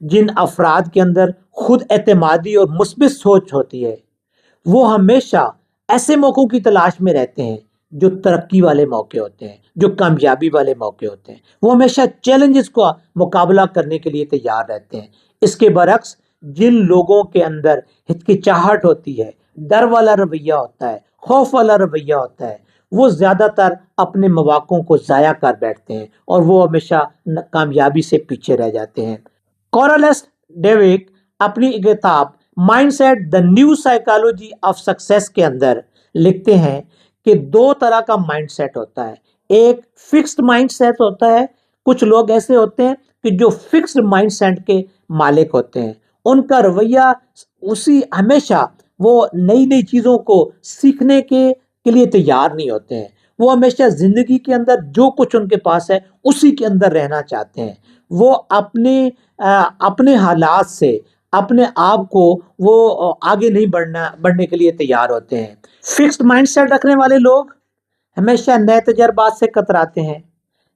جن افراد کے اندر خود اعتمادی اور مثبت سوچ ہوتی ہے وہ ہمیشہ ایسے موقعوں کی تلاش میں رہتے ہیں جو ترقی والے موقع ہوتے ہیں، جو کامیابی والے موقع ہوتے ہیں۔ وہ ہمیشہ چیلنجز کو مقابلہ کرنے کے لیے تیار رہتے ہیں۔ اس کے برعکس جن لوگوں کے اندر ہچکچاہٹ ہوتی ہے، ڈر والا رویہ ہوتا ہے، خوف والا رویہ ہوتا ہے، وہ زیادہ تر اپنے مواقعوں کو ضائع کر بیٹھتے ہیں اور وہ ہمیشہ کامیابی سے پیچھے رہ جاتے ہیں۔ کورالس ڈیوک اپنی کتاب mindset the new psychology of success کے اندر لکھتے ہیں کہ دو طرح کا مائنڈ سیٹ ہوتا ہے۔ ایک فکسڈ مائنڈ سیٹ ہوتا ہے، کچھ لوگ ایسے ہوتے ہیں کہ جو فکسڈ مائنڈ سیٹ کے مالک ہوتے ہیں، ان کا رویہ اسی ہمیشہ وہ نئی نئی چیزوں کو سیکھنے کے لیے تیار نہیں ہوتے ہیں۔ وہ ہمیشہ زندگی کے اندر جو کچھ ان کے پاس ہے اسی کے اندر رہنا چاہتے ہیں۔ وہ اپنے حالات سے اپنے آپ کو وہ آگے نہیں بڑھنے کے لیے تیار ہوتے ہیں۔ فکسڈ مائنڈ سیٹ رکھنے والے لوگ ہمیشہ نئے تجربات سے کتراتے ہیں،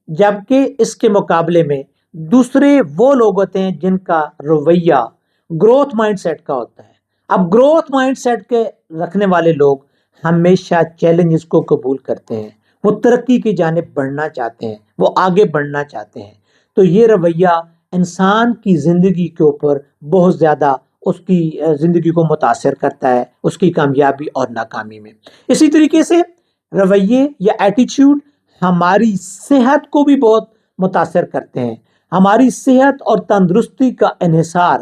جبکہ اس کے مقابلے میں دوسرے وہ لوگ ہوتے ہیں جن کا رویہ گروتھ مائنڈ سیٹ کا ہوتا ہے۔ اب گروتھ مائنڈ سیٹ کے رکھنے والے لوگ ہمیشہ چیلنجز کو قبول کرتے ہیں، وہ ترقی کی جانب بڑھنا چاہتے ہیں، وہ آگے بڑھنا چاہتے ہیں۔ تو یہ رویہ انسان کی زندگی کے اوپر بہت زیادہ اس کی زندگی کو متاثر کرتا ہے، اس کی کامیابی اور ناکامی میں۔ اسی طریقے سے رویے یا ایٹیچیوڈ ہماری صحت کو بھی بہت متاثر کرتے ہیں۔ ہماری صحت اور تندرستی کا انحصار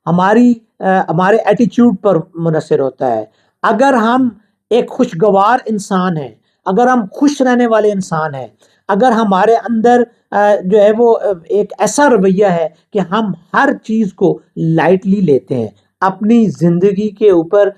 ہمارے ایٹیچیوڈ پر منحصر ہوتا ہے۔ اگر ہم ایک خوشگوار انسان ہیں، اگر ہم خوش رہنے والے انسان ہیں، اگر ہمارے اندر جو ہے وہ ایک ایسا رویہ ہے کہ ہم ہر چیز کو لائٹلی لیتے ہیں، اپنی زندگی کے اوپر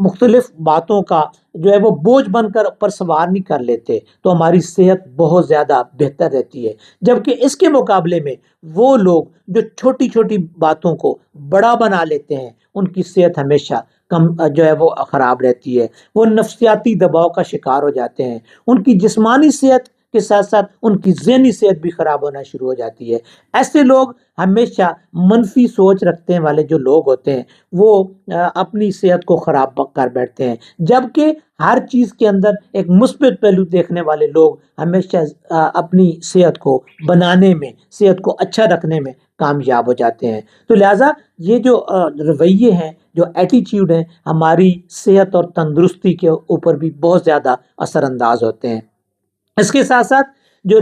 مختلف باتوں کا جو ہے وہ بوجھ بن کر اوپر سوار نہیں کر لیتے، تو ہماری صحت بہت زیادہ بہتر رہتی ہے۔ جبکہ اس کے مقابلے میں وہ لوگ جو چھوٹی چھوٹی باتوں کو بڑا بنا لیتے ہیں، ان کی صحت ہمیشہ کم جو ہے وہ خراب رہتی ہے۔ وہ نفسیاتی دباؤ کا شکار ہو جاتے ہیں، ان کی جسمانی صحت کے ساتھ ساتھ ان کی ذہنی صحت بھی خراب ہونا شروع ہو جاتی ہے۔ ایسے لوگ ہمیشہ منفی سوچ رکھنے والے جو لوگ ہوتے ہیں وہ اپنی صحت کو خراب کر بیٹھتے ہیں، جبکہ ہر چیز کے اندر ایک مثبت پہلو دیکھنے والے لوگ ہمیشہ اپنی صحت کو بنانے میں، صحت کو اچھا رکھنے میں کامیاب ہو جاتے ہیں۔ تو لہٰذا یہ جو رویے ہیں، جو ایٹیچیوڈ ہیں، ہماری صحت اور تندرستی کے اوپر بھی بہت زیادہ اثر انداز ہوتے ہیں۔ اس کے ساتھ ساتھ جو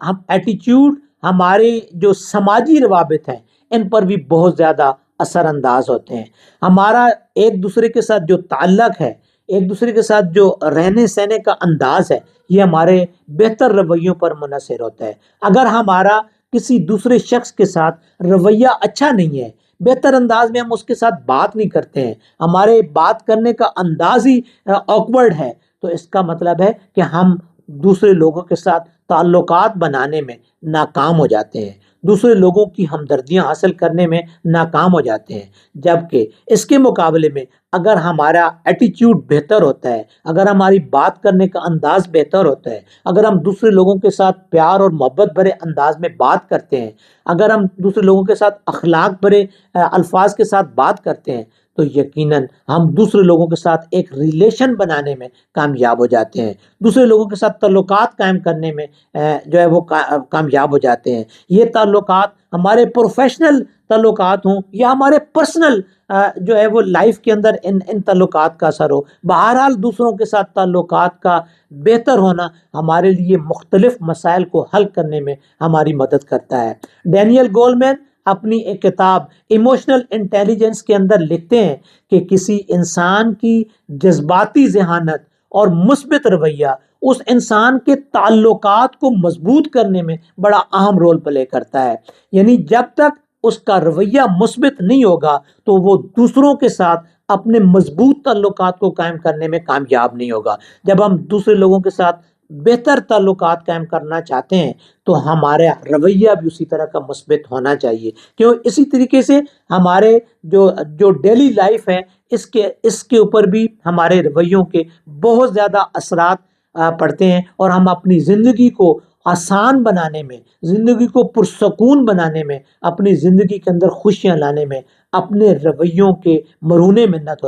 ہم ایٹیچیوڈ ہمارے جو سماجی روابط ہیں ان پر بھی بہت زیادہ اثر انداز ہوتے ہیں۔ ہمارا ایک دوسرے کے ساتھ جو تعلق ہے، ایک دوسرے کے ساتھ جو رہنے سہنے کا انداز ہے، یہ ہمارے بہتر رویوں پر منحصر ہوتا ہے۔ اگر ہمارا کسی دوسرے شخص کے ساتھ رویہ اچھا نہیں ہے، بہتر انداز میں ہم اس کے ساتھ بات نہیں کرتے ہیں، ہمارے بات کرنے کا انداز ہی آکورڈ ہے، تو اس کا مطلب ہے کہ ہم دوسرے لوگوں کے ساتھ تعلقات بنانے میں ناکام ہو جاتے ہیں، دوسرے لوگوں کی ہمدردیاں حاصل کرنے میں ناکام ہو جاتے ہیں۔ جبکہ اس کے مقابلے میں اگر ہمارا ایٹیچیوڈ بہتر ہوتا ہے، اگر ہماری بات کرنے کا انداز بہتر ہوتا ہے، اگر ہم دوسرے لوگوں کے ساتھ پیار اور محبت بھرے انداز میں بات کرتے ہیں، اگر ہم دوسرے لوگوں کے ساتھ اخلاق بھرے الفاظ کے ساتھ بات کرتے ہیں، تو یقیناً ہم دوسرے لوگوں کے ساتھ ایک ریلیشن بنانے میں کامیاب ہو جاتے ہیں، دوسرے لوگوں کے ساتھ تعلقات قائم کرنے میں جو ہے وہ کامیاب ہو جاتے ہیں۔ یہ تعلقات ہمارے پروفیشنل تعلقات ہوں یا ہمارے پرسنل جو ہے وہ لائف کے اندر ان تعلقات کا اثر ہو، بہرحال دوسروں کے ساتھ تعلقات کا بہتر ہونا ہمارے لیے مختلف مسائل کو حل کرنے میں ہماری مدد کرتا ہے۔ ڈینیل گولمین اپنی ایک کتاب ایموشنل انٹیلیجنس کے اندر لکھتے ہیں کہ کسی انسان کی جذباتی ذہانت اور مثبت رویہ اس انسان کے تعلقات کو مضبوط کرنے میں بڑا اہم رول پلے کرتا ہے۔ یعنی جب تک اس کا رویہ مثبت نہیں ہوگا تو وہ دوسروں کے ساتھ اپنے مضبوط تعلقات کو قائم کرنے میں کامیاب نہیں ہوگا۔ جب ہم دوسرے لوگوں کے ساتھ بہتر تعلقات قائم کرنا چاہتے ہیں تو ہمارا رویہ بھی اسی طرح کا مثبت ہونا چاہیے، کیوں اسی طریقے سے ہمارے جو ڈیلی لائف ہے اس کے اوپر بھی ہمارے رویوں کے بہت زیادہ اثرات پڑتے ہیں، اور ہم اپنی زندگی کو آسان بنانے میں، زندگی کو پرسکون بنانے میں، اپنی زندگی کے اندر خوشیاں لانے میں اپنے رویوں کے مرہون منت ہوتا ہے۔